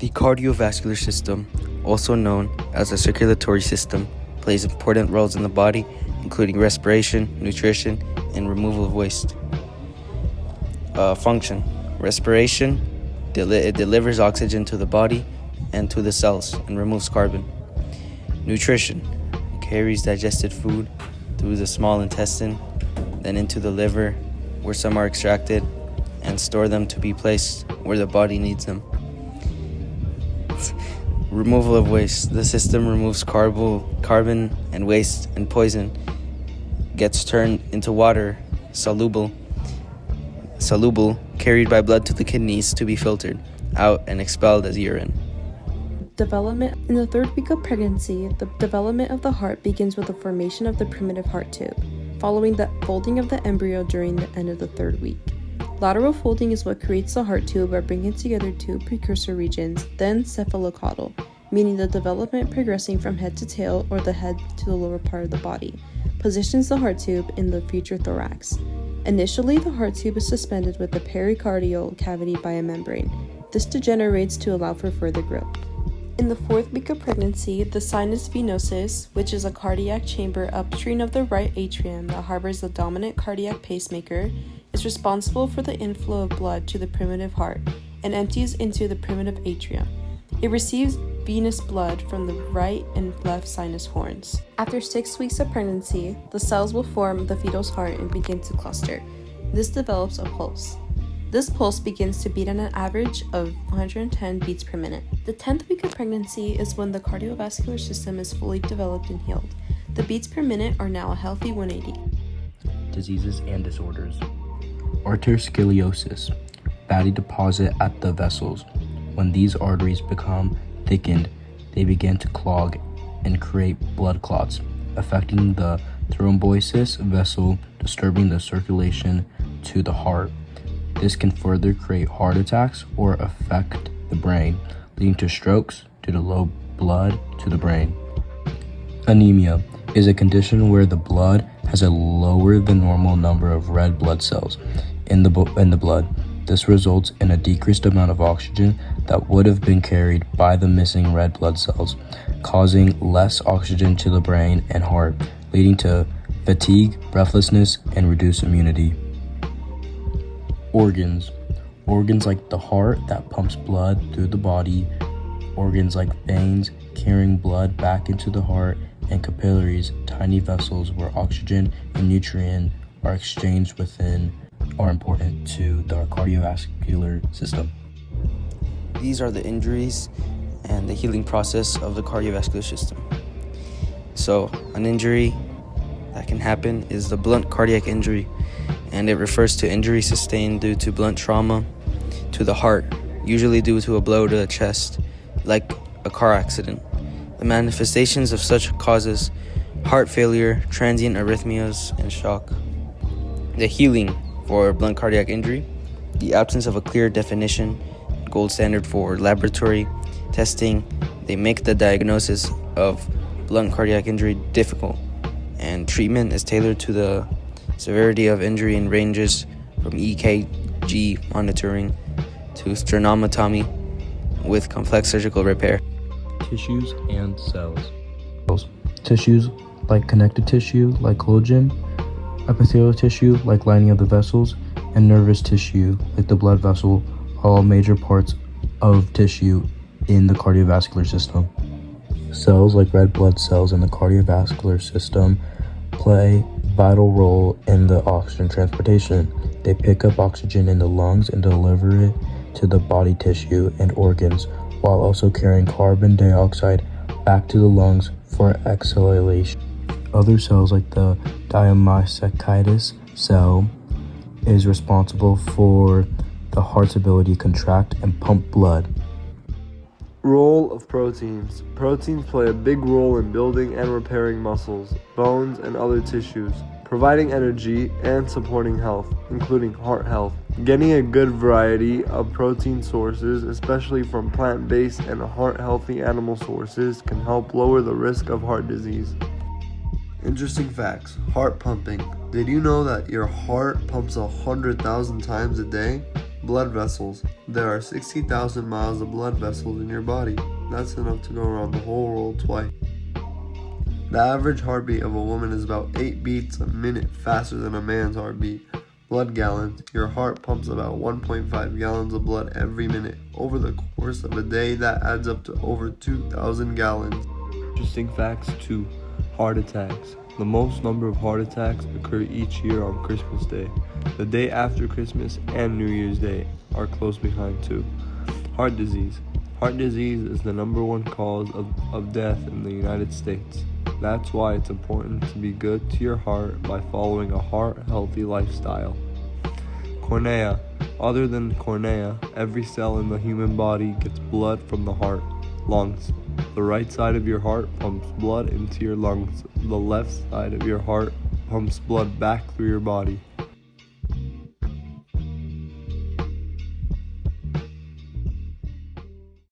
The cardiovascular system, also known as the circulatory system, plays important roles in the body, including respiration, nutrition, and removal of waste. Function. Respiration, it delivers oxygen to the body and to the cells and removes carbon. Nutrition, carries digested food through the small intestine, then into the liver, where some are extracted, and store them to be placed where the body needs them. Removal of waste. The system removes carbon and waste and poison, gets turned into water, soluble, carried by blood to the kidneys to be filtered out and expelled as urine. Development. In the third week of pregnancy, the development of the heart begins with the formation of the primitive heart tube, following the folding of the embryo during the end of the third week. Lateral folding is what creates the heart tube by bringing together two precursor regions, then cephalocaudal, meaning the development progressing from head to tail or the head to the lower part of the body, positions the heart tube in the future thorax. Initially, the heart tube is suspended with the pericardial cavity by a membrane. This degenerates to allow for further growth. In the fourth week of pregnancy, the sinus venosus, which is a cardiac chamber upstream of the right atrium that harbors the dominant cardiac pacemaker, is responsible for the inflow of blood to the primitive heart and empties into the primitive atrium. It receives venous blood from the right and left sinus horns. After 6 weeks of pregnancy, the cells will form the fetal's heart and begin to cluster. This develops a pulse. This pulse begins to beat at an average of 110 beats per minute. The 10th week of pregnancy is when the cardiovascular system is fully developed and healed. The beats per minute are now a healthy 180. Diseases and disorders. Arteriosclerosis, fatty deposit at the vessels. When these arteries become thickened, they begin to clog and create blood clots, affecting the thrombosis vessel, disturbing the circulation to the heart. This can further create heart attacks or affect the brain, leading to strokes due to low blood to the brain. Anemia is a condition where the blood has a lower than normal number of red blood cells in the blood. This results in a decreased amount of oxygen that would have been carried by the missing red blood cells, causing less oxygen to the brain and heart, leading to fatigue, breathlessness, and reduced immunity. Organs like the heart that pumps blood through the body, organs like veins carrying blood back into the heart, and capillaries, tiny vessels where oxygen and nutrient are exchanged within, are important to the cardiovascular system. These are the injuries and the healing process of the cardiovascular system. So, an injury that can happen is the blunt cardiac injury, and it refers to injury sustained due to blunt trauma to the heart, usually due to a blow to the chest, like a car accident. The manifestations of such causes heart failure, transient arrhythmias, and shock. The healing for blunt cardiac injury, the absence of a clear definition, gold standard for laboratory testing, they make the diagnosis of blunt cardiac injury difficult, and treatment is tailored to the severity of injury and ranges from EKG monitoring to sternotomy with complex surgical repair. Tissues and cells. Tissues like connective tissue like collagen, epithelial tissue like lining of the vessels, and nervous tissue like the blood vessel are all major parts of tissue in the cardiovascular system. Cells like red blood cells in the cardiovascular system play a vital role in the oxygen transportation. They pick up oxygen in the lungs and deliver it to the body tissue and organs, while also carrying carbon dioxide back to the lungs for exhalation. Other cells like the diamyositis cell is responsible for the heart's ability to contract and pump blood. Role of proteins. Proteins play a big role in building and repairing muscles, bones, and other tissues, providing energy and supporting health, including heart health. Getting a good variety of protein sources, especially from plant-based and heart-healthy animal sources, can help lower the risk of heart disease. Interesting facts. Heart pumping. Did you know that your heart pumps 100,000 times a day? Blood vessels. There are 60,000 miles of blood vessels in your body. That's enough to go around the whole world twice. The average heartbeat of a woman is about 8 beats a minute faster than a man's heartbeat. Blood gallons. Your heart pumps about 1.5 gallons of blood every minute. Over the course of a day, that adds up to over 2,000 gallons. Interesting facts 2. Heart attacks. The most number of heart attacks occur each year on Christmas Day. The day after Christmas and New Year's Day are close behind too. Heart disease. Heart disease is the #1 cause of death in the United States. That's why it's important to be good to your heart by following a heart-healthy lifestyle. Cornea. Other than the cornea, every cell in the human body gets blood from the heart. Lungs. The right side of your heart pumps blood into your lungs. The left side of your heart pumps blood back through your body.